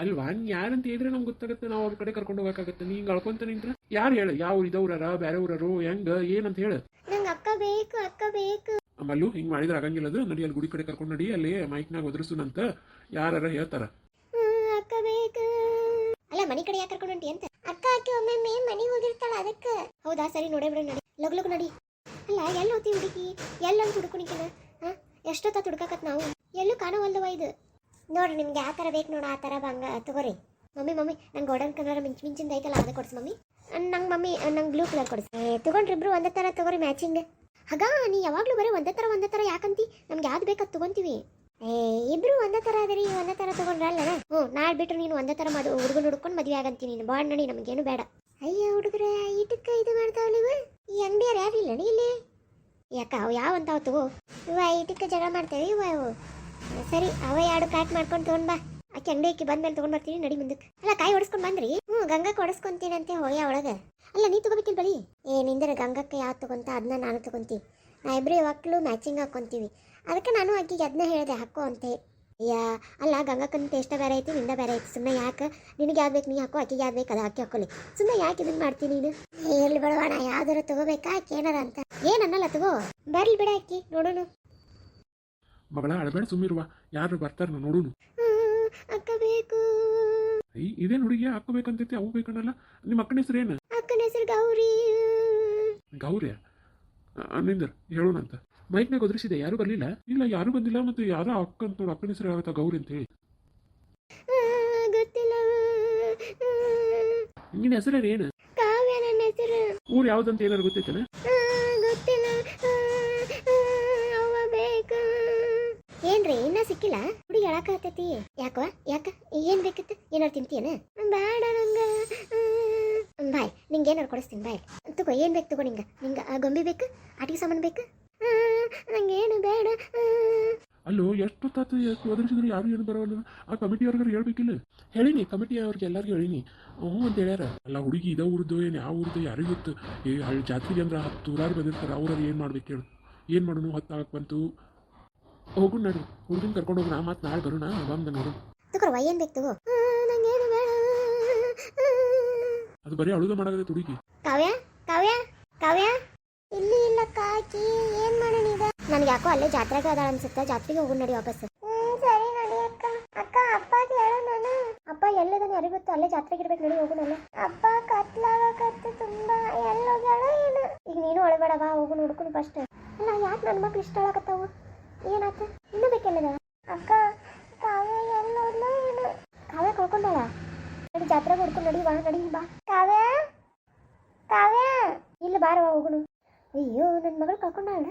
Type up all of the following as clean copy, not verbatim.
ಅಲ್ವಾ ನೀ ಯಾರಂತ ಹೇಳಿದ್ರೆ ನಮ್ಗೆ ಗೊತ್ತಾಗುತ್ತೆ, ನಾವು ಅವ್ರ ಕಡೆ ಕರ್ಕೊಂಡು ಹೋಗಕ್ಕಾಗತ್ತೆ. ನೀ ಹಿಂಗೆ ಅಳ್ಕೊಂತ ನಿಂತ್ರ ಯಾರು ಹೇಳು, ಯಾವ ಊರು ಇದವ್ರಾರ ಬೇರೆ ಊರರು ಹೆಂಗ ಏನಂತ ಹೇಳು. ನಂಗೆ ಅಕ್ಕ ಬೇಕು, ಅಕ್ಕ ಬೇಕು. ಮಲ್ಲು ಹಿಂಗೆ ಮಾಡಿದ್ರೆ ಆಗಂಗಿಲ್ಲ, ಅದು ನಡಿ ಅಲ್ಲಿ ಗುಡಿ ಕಡೆ ಕರ್ಕೊಂಡು ನಡಿ, ಅಲ್ಲಿ ಮೈಕ್ನಾಗ ಒದರ್ಸುನಂತ ಯಾರ ಹೇಳ್ತಾರ. ಅಕ್ಕ ಬೇಕು. ಅಲ್ಲ ಮನೆ ಕಡೆ ಯಾಕೆ ಕರ್ಕೊಂಡು ಹೊಂಟಿ ಅಂತ? ಅಕ್ಕ ಅಕ್ಕಿ ಒಮ್ಮೆ ಮನೆಗೆ ಹೋಗಿರ್ತಾಳ ಅದಕ್ಕೆ. ಹೌದಾ, ಸರಿ ನೋಡೇ ಬಿಡು, ನಡಿ ಲಗು ಲಗು ನಡಿ. ಅಲ್ಲ ಎಲ್ಲಿ ಹೋಗ್ತೀವಿ ಹುಡುಗಿ, ಎಲ್ಲಂತ ಹುಡುಕಣಿಕಿನ? ಎಷ್ಟೊತ್ತ ಹುಡುಕಾಕತ್ ನಾವು, ಎಲ್ಲೂ ಕಾಣವಲ್ದವ ಇದು. ನೋಡ್ರಿ ನಿಮ್ಗೆ ಯಾವ ಥರ ಬೇಕು ನೋಡ ಆ ಥರ ಬಂಗ ತಗೋರಿ. ಮಮ್ಮಿ ನಂಗೆ ಗೋಲ್ಡನ್ ಕಲರ್ ಮಿಂಚಿಂದ ಐತಲ್ಲ ಅದು ಕೊಡ್ಸಿ ಮಮ್ಮಿ. ನಂಗೆ ಬ್ಲೂ ಕಲರ್ ಕೊಡಿಸಿ. ತಗೊಂಡ್ರಿ ಇಬ್ರು ಒಂದೇ ಥರ ತಗೋರಿ ಮ್ಯಾಚಿಂಗ್. ಹಾಗ ನೀ ಯಾವಾಗಲೂ ಬರೀ ಒಂದೇ ಥರ ಯಾಕಂತಿ? ನಮ್ಗೆ ಯಾವ್ದು ಬೇಕು ಅದು ತಗೊಂತೀವಿ. ಇಬ್ರು ಒಂದೇ ಥರ ಅದರಿ, ಒಂದೇ ಥರ ತಗೊಂಡ್ರಲ್ಲ. ನಾಳೆ ಬಿಟ್ರು ನೀನು ಒಂದೇ ಥರ ಹುಡುಗನ ಹುಡ್ಕೊಂಡು ಮದುವೆ ಆಗಂತೀನಿ ನೀನು. ಬಾಡ್ ನಡಿ, ನಮಗೇನು ಬೇಡ. ಅಯ್ಯ ಹುಡುಗ್ರ ಇಟಕ್ಕ ಇದು ಮಾಡ್ತಾವಲ್ಲ ಇವು. ಈ ಅಂಗಡಿಯಾರು ಯಾರಿಲ್ಲ ನೀ ಇಲ್ಲಿ? ಯಾಕ ಅವು ಯಾವಂತಾವ ತಗೋ. ಇವ ಇಟಕ್ಕ ಜಗಳ ಮಾಡ್ತೇವೆ ಇವು. ಸರಿ ಅವ ಎರಡು ಪ್ಯಾಕ್ ಮಾಡ್ಕೊಂಡು ತೊಗೊಂಡ್ ಬಾ. ಆಕೆ ಅಂಗಡಿ ಬಂದ್ಮೇಲೆ ತೊಗೊಂಡ್ ಬರ್ತೀನಿ, ನಡಿ ಮುಂದಕ್ಕೆ. ಅಲ್ಲ ಕಾಯಿ ಹೊಡಿಸ್ಕೊಂಡು ಬಂದ್ರಿ? ಗಂಗಕ್ಕೆ ಹೊಡಿಸ್ಕೊಂತೀನಂತೆ ಹೋಯ ಒಳಗೆ. ಅಲ್ಲ ನೀ ತಗೋಬೇಕಿಲ್ಲ ಬಳಿ. ನಿಂದ್ರೆ ಗಂಗಕ್ಕೆ ಯಾವ್ದು ತಗೊಂತ ಅದನ್ನ ನಾನು ತಗೊಂತೀವಿ. ನಾ ಇಬ್ಬರು ಯಾವಾಗಲೂ ಮ್ಯಾಚಿಂಗ್ ಹಾಕ್ಕೊಂತೀವಿ. ಅದಕ್ಕೆ ನಾನು ಆಕಿಗೆ ಅದನ್ನ ಹೇಳಿದೆ ಹಾಕೋ ಅಂತ. ಅಲ್ಲ ಗಂಗಕ್ಕನ ಟೇಸ್ಟ ಬೇರೆ ಐತಿ, ನಿಂದ ಬೇರೆ ಐತಿ. ಸುಮ್ಮನೆ ಯಾಕೆ ನಿನಗೆ ಯಾವ್ದು ಬೇಕು ನೀ ಹಾಕೋ, ಆಕಿಗೆ ಯಾವ್ದು ಬೇಕು ಅದು ಹಾಕಿ ಹಾಕೊಳ್ಳಿ. ಸುಮ್ಮನೆ ಯಾಕೆ ಇದನ್ನ ಮಾಡ್ತೀನಿ ನೀನು? ಎಲ್ಲಿ ಬಿಡೋಣ, ಯಾವ್ದಾರು ತಗೋಬೇಕಾ ಆಕೆ ಏನಾರ ಅಂತ. ಏನನ್ನಲ್ಲ ತಗೋ, ಬರ್ಲಿ ಬಿಡ ಆಕಿ ನೋಡೋಣ. ಮಗಳ ಅಳಬೇಡ, ಸುಮ್ಮಿರುವ, ಯಾರು ಬರ್ತಾರ ನೋಡುನು. ಅಕ್ಕ ಬೇಕು. ಇದೇನು ಹುಡುಗಿ ಹಾಕೋಬೇಕಂತೈತಿ, ಅವು ಬೇಕನ್ನಲ್ಲ. ನಿಮ್ಮ ಅಕ್ಕನ ಹೆಸರು ಏನು? ಅಕ್ಕನ ಹೆಸರು ಗೌರಿ. ಗೌರಿಯ ನಿಂದ್ರ ಹೇಳೋಣಂತ. ಮೈಕ್ನಾಗ ಒದರಿಸಿದೆ, ಯಾರು ಬರಲಿಲ್ಲ? ಇಲ್ಲ ಯಾರು ಬಂದಿಲ್ಲ. ಮತ್ತೆ ಯಾರೋ ಅಕ್ಕ ಅಂತ ನೋಡು, ಅಕ್ಕನ ಹೆಸರು ಆಗತ್ತ ಗೌರಿ ಅಂತ ಹೇಳಿ. ಗೊತ್ತಿಲ್ಲ. ನಿನ್ನ ಹೆಸರು ಏನು? ಕಾವ್ಯ ನನ್ನ ಹೆಸರು. ಊರು ಯಾವ್ದಂತ ಏನಾರು ಗೊತ್ತೈತೇನ? ಗೊತ್ತಿಲ್ಲ. ಅವ ಬೇಕು. ಏನ್ರಿ ಇನ್ನ ಸಿಕ್ಕಿಲ್ಲ? ಹುಡುಗಿ ಹೇಳಕತ್ತೈತಿ. ಯಾಕವ ಯಾಕ ಏನ್ ಬೇಕಿತ್ತು? ಏನಾರು ತಿಂತೀಯನ? ಬೇಡ ನಂಗ. ಬಾಯ್ ನಿಂಗೆ ಏನಾರು ಕೊಡಿಸ್ತೀನಿ ಬಾಯ್. ತಗೋ ಏನ್ ಬೇಕು ತಗೋ. ನಿಂಗೆ ಗೊಂಬಿ ಬೇಕು, ಆಟಿಕೆ ಸಾಮಾನು ಬೇಕು? ನಂಗೇನು ಬೇಡ. ಅಲ್ಲೋ ಎಷ್ಟು ತಾತ ಒದರಿಸಿದ್ರು ಯಾರು ಏನು ಬರೋಲ್ಲ. ಆ ಕಮಿಟಿ ಅವ್ರಿಗೆ ಹೇಳ್ಬೇಕಿಲ್ಲ? ಹೇಳಿನಿ, ಕಮಿಟಿ ಅವ್ರಿಗೆ ಎಲ್ಲರಿಗೂ ಹೇಳಿನಿ. ಹ್ಞೂ ಅಂತ ಹೇಳ್ಯಾರ. ಅಲ್ಲ ಹುಡುಗಿ ಇದ ಊರ್ದು ಏನು ಯಾವ ಊರ್ದು ಯಾರಿಗೂ ಗೊತ್ತು. ಈ ಹಳ್ಳಿ ಜಾತ್ರೆಗೆ ಅಂದ್ರೆ 10 ಊರಾರು ಬಂದಿರ್ತಾರೆ. ಅವ್ರವ್ರು ಏನು ಮಾಡ್ಬೇಕು ಹೇಳು? ಏನು ಮಾಡೋಣ? 10 ಆಗಕ್ಕೆ ಬಂತು. ಹೋಗು ನಡ್ರಿ, ಹುಡುಗಿನ ಕರ್ಕೊಂಡು ಹೋಗೋಣ. ಮತ್ತೆ ನಾಳೆ ಬರೋಣ, ಬಂದು ನೋಡು. ತಗೋರ್ವ ಏನ್ ಬೇಕು ತಗೋ. ನಂಗೇನು ಬೇಡ. ಅದು ಬರೀ ಅಳುದ ಮಾಡಾಗತ್ತೆ ಹುಡುಗಿ. ಕಾವ್ಯ ಕಾವ್ಯ ಕಾವ್ಯ ಇಲ್ಲಿ ಇಲ್ಲ ಕಾಕಿ. ಏನ್ ಮಾಡೋಣ ಈಗ? ನನ್ಗೆ ಯಾಕೋ ಅಲ್ಲೇ ಜಾತ್ರೆಗೆ ಅದಾಳ ಅನ್ಸುತ್ತೆ. ಜಾತ್ರೆಗೆ ಹೋಗೋಣ ನಡಿ ವಾಪಸ್. ಸರಿ ನಡಿ ಅಕ್ಕ. ಅಕ್ಕ ಅಪ್ಪ ಹೇಳು ನಾನು. ಅಪ್ಪ ಎಲ್ಲದಾನೆ ಯಾರಿಗೂ ಗೊತ್ತು. ಅಲ್ಲೇ ಜಾತ್ರೆಗೆ ಇರ್ಬೇಕು, ನಡಿ ಹೋಗೋಣಲ್ಲ. ಅಪ್ಪ ಕತ್ಲಾಗತ್ತೆ ತುಂಬಾ. ಎಲ್ಲ ಹೋಗ್ಯಾಳ ಏನು? ಈಗ ನೀನು ಒಳಬೇಡ, ಬಾ ಹೋಗೋಣ ಹುಡ್ಕೊಂಡು ಫಸ್ಟ್. ಅಲ್ಲ ಯಾಕೆ ನನ್ನ ಮಕ್ಳು ಇಷ್ಟ ಆಗತ್ತಾವು? ಏನಾತ? ಇನ್ನೂ ಬೇಕೆಲ್ಲದ? ಅಕ್ಕ ಕಾವ್ಯ ಎಲ್ಲೋದ್ಲ ಏನು? ಕಾವ್ಯ ಕಳ್ಕೊಂಡಾಳ. ನಡಿ ಜಾತ್ರೆಗೆ ಹುಡ್ಕೊಂಡು ನಡಿ, ಬಾ ನಡಿ ಬಾ. ಕಾವ್ಯ ಕಾವ್ಯ ಇಲ್ಲ ಬಾರವ ಹೋಗೋಣ. ಅಯ್ಯೋ ನನ್ನ ಮಗಳು ಕಳ್ಕೊಂಡಾಳ.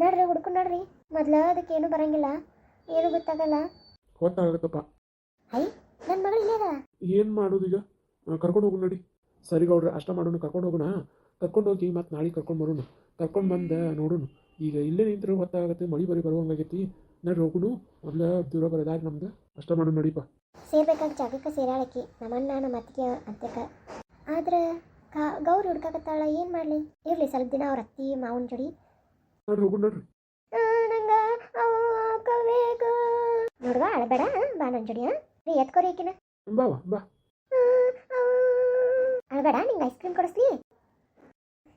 ನಡ್ರಿ ಹುಡ್ಕೊಂಡು ನಡ್ರಿ. ಮೊದ್ಲ ಅದಕ್ಕೆ ಏನು ಬರಂಗಿಲ್ಲ, ಏನು ಗೊತ್ತಾಗಲ್ಲ. ಗೊತ್ತಾಗತ್ತಪ್ಪ. ಐ ನನ್ನ ಮಗಳು ಇಲ್ಲೇ ಅದ. ಏನು ಮಾಡೋದು ಈಗ? ಕರ್ಕೊಂಡು ಹೋಗೋಣ ನಡಿ. ಸರಿ ಗೌಡ್ರೆ, ಅಷ್ಟ ಮಾಡೋಣ. ಕರ್ಕೊಂಡು ಹೋಗೋಣ. ಕರ್ಕೊಂಡು ಹೋಗಿ ಮತ್ತೆ ನಾಳೆ ಕರ್ಕೊಂಡು ಬರೋಣ. ಕರ್ಕೊಂಡು ಬಂದ ನೋಡೋಣ. ಈಗ ಇಲ್ಲೇ ನಿಂತರೂ ಹೊತ್ತಾಗತ್ತೆ, ಮಳೆ ಬರುವಂಗಾಗೈತಿ. ನಡ್ರಿ ಹೋಗೋಣ. ಮೊದಲ ದೂರ ಬರೋದಾಗಿ ನಮ್ದು. ಅಷ್ಟ ಮಾಡೋಣ ನಡಿಪ. ಸೇರ್ಬೇಕಾದ ಜಾಗಕ್ಕೆ ಸೇರಾಳಕಿ ನಮ್ಮಣ್ಣ ನಮ್ಮ ಅತ್ತಿಗೆ ಅಂತಕ. ಆದ್ರೆ ಗೌರಿ ಹುಡ್ಕಾಕತ್ತಾಳ. ಏನು ಮಾಡಲಿ? ಇರಲಿ ಸ್ವಲ್ಪ ದಿನ ಅವ್ರ ಅತ್ತಿ ಮಾವನ ಜೋಡಿ. ನೋಡ್ರಿ ಹೋಗೋಣ ನಡ್ರಿ. ನಂಗೆ ಬೇಕು. ನೋಡುವ ಅಳಬೇಡ, ಬಾ ನನ್ನ ಜೋಡಿ. ರೀ ಎತ್ಕೋರಿ ಆಕಿನ. ಬಾವಾ ಬಾ. ಅಳಬೇಡ, ನಿಂಗೆ ಐಸ್ ಕ್ರೀಮ್ ಕೊಡಿಸ್ಲಿ.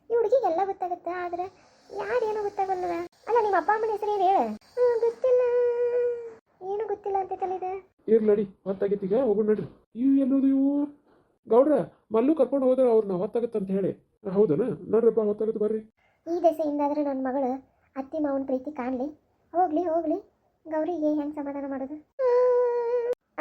ಈ ಹುಡುಗಿಗೆ ಎಲ್ಲ ಗೊತ್ತಾಗುತ್ತೆ, ಆದ್ರೆ ಯಾರೇನೋ ಗೊತ್ತಾಗಲ್ಲ. ಅಲ್ಲ ನಿಮ್ಮ ಅಪ್ಪ ಅಮ್ಮನ ಹೆಸರು ಏನು ಹೇಳು? ಗೊತ್ತಿಲ್ಲ. ಏನು ಗೊತ್ತಿಲ್ಲ ಅಂತೈತಲ್ಲ ಇದು. ಇರ್ಲಡಿ, ಹೊತ್ತಾಗೈತಿ, ಈಗ ಹೋಗೋಣ ನಡ್ರಿ. ಇವು ಎಲ್ಲೋದು ಇವು? ಗೌಡ್ರ ಮಲ್ಲು ಕರ್ಕೊಂಡು ಹೋದ್ರೆ ಅವ್ರನ್ನ ಹೊತ್ತಾಗತ್ತೆ ಅಂತ ಹೇಳಿ. ಹೌದನ? ನೋಡ್ರಪ್ಪ, ಹೊತ್ತಾಗತ್ತೆ ಬರ್ರಿ. ಈ ದೆಸೆಯಿಂದಾದ್ರೆ ನನ್ನ ಮಗಳು ಅತ್ತಿ ಮಾವನ ಪ್ರೀತಿ ಕಾಣಲಿ. ಹೋಗ್ಲಿ ಹೋಗ್ಲಿ, ಗೌರಿಗೆ ಹೆಂಗೆ ಸಮಾಧಾನ ಮಾಡೋದು?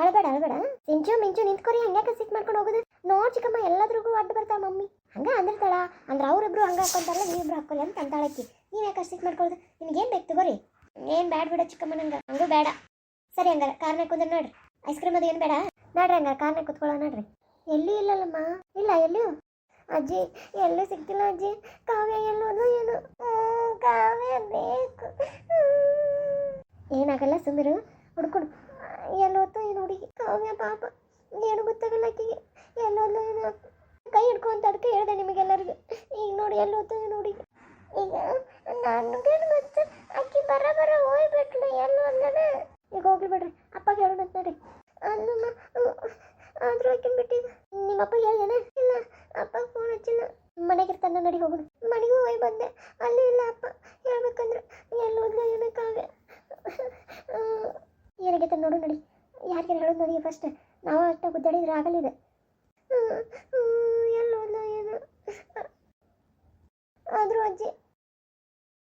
ಅಳಬೇಡ ಅಳಬೇಡ. ಮಿಂಚು ನಿಂತ್ಕೊರಿ. ಹಂಗ್ಯಾಕೆ ಸಿಟ್ ಮಾಡ್ಕೊಂಡು ಹೋಗೋದು? ನೋಡ್ ಚಿಕ್ಕಮ್ಮ, ಎಲ್ಲದ್ರಿಗೂ ಅಡ್ಡು ಬರ್ತಾಳ ಮಮ್ಮಿ. ಹಂಗ ಅಂದಿರ್ತಾಳ. ಅಂದ್ರೆ ಅವರಿಬ್ರು ಹಂಗೆ ಹಾಕೊಂತಾರಲ್ಲ, ನೀವಿಬ್ರು ಹಾಕೊಳ್ಳಿ ಅಂತ ಅಂತಾಳಕ್ಕಿ. ನೀವು ಯಾಕೆ ಅಷ್ಟು ಸಿಟ್ ಮಾಡ್ಕೊಳ್ಳೋದು? ನಿನಗೇನು ಬೇಕು ತಗೋರಿ. ಏನು ಬ್ಯಾಡ ಬಿಡ ಚಿಕ್ಕಮ್ಮ, ನಂಗೆ ಹಂಗೂ ಬೇಡ. ಸರಿ ಹಂಗಾರೆ ಕಾರ್ನಾಗ ಕುಂದ್ರೆ ನೋಡ್ರಿ. ಐಸ್ ಕ್ರೀಮ್ ಅದು ಏನು ಬೇಡ. ನೋಡ್ರಿ ಹಂಗಾರೆ ಕಾರ್ನಾಗ ಕುತ್ಕೊಳ್ಳೋ ನೋಡ್ರಿ. ಎಲ್ಲಿ ಇಲ್ಲಲ್ಲಮ್ಮ. ಇಲ್ಲ ಎಲ್ಲಿಯೂ ಅಜ್ಜಿ ಎಲ್ಲೂ ಸಿಗ್ತಿಲ್ಲ ಅಜ್ಜಿ. ಕಾವ್ಯ ಎಲ್ಲೋದು ಏನು? ಕಾವ್ಯ ಬೇಕು. ಏನಾಗಲ್ಲ ಸುಮ್ಮಿರು, ಹುಡ್ಕೊಡು. ಎಲ್ಲೋತು ಏನು ಹುಡುಗಿ ಕಾವ್ಯ ಪಾಪ, ಏನು ಗೊತ್ತಾಗಲ್ಲ ಆಕಿಗೆ. ಎಲ್ಲೋದ್ಲು ಏನು? ಕೈ ಹಿಡ್ಕೊಂತ ಅದಕ್ಕೆ ಹೇಳ್ದೆ ನಿಮಗೆಲ್ಲರಿಗೂ. ಈಗ ನೋಡಿ ಎಲ್ಲೋತು ಏನು ಹುಡುಗಿ. ಈಗ ನನಗೇನು ಗೊತ್ತು, ಆಕಿ ಬರ ಹೋಗ್ಬಿಟ್ಲು. ಎಲ್ಲೋದ್ಲನ? ಈಗ ಹೋಗ್ಲಿ ಬಿಡ್ರಿ, ಅಪ್ಪಗೆ ಹೇಳೋಣ ಅಂತ ನೋಡಿ. ಅಲ್ಲಮ್ಮ ಅಪ್ಪ ಹೇಳ್ದೇನೆ ಇಲ್ಲ ಅಪ್ಪ ಫೋನ್ ಹಚ್ಚಿಲ್ಲ ಮನೆಗಿರ್ತಾನ ನಡಿ ಹೋಗೋಣ ಮನೆಗೂ ಹೋಗಿ ಬಂದೆ ಅಲ್ಲಿ ಇಲ್ಲ ಅಪ್ಪ ಹೇಳ್ಬೇಕಂದ್ರೆ ಎಲ್ಲೋದ್ಲ ಏನೋ ಕಾವ್ಯ ಏನಾಗೈತೆ ನೋಡು ನಡಿ ಯಾರಿಗೆ ಹೇಳೋದು ನೋಡಿ ಫಸ್ಟ್ ನಾವು ಅಷ್ಟ ಗುದ್ದಾಡಿದ್ರೆ ಆಗಲಿದೆ ಎಲ್ಲೋದ್ಲ ಏನು ಆದರೂ ಅಜ್ಜಿ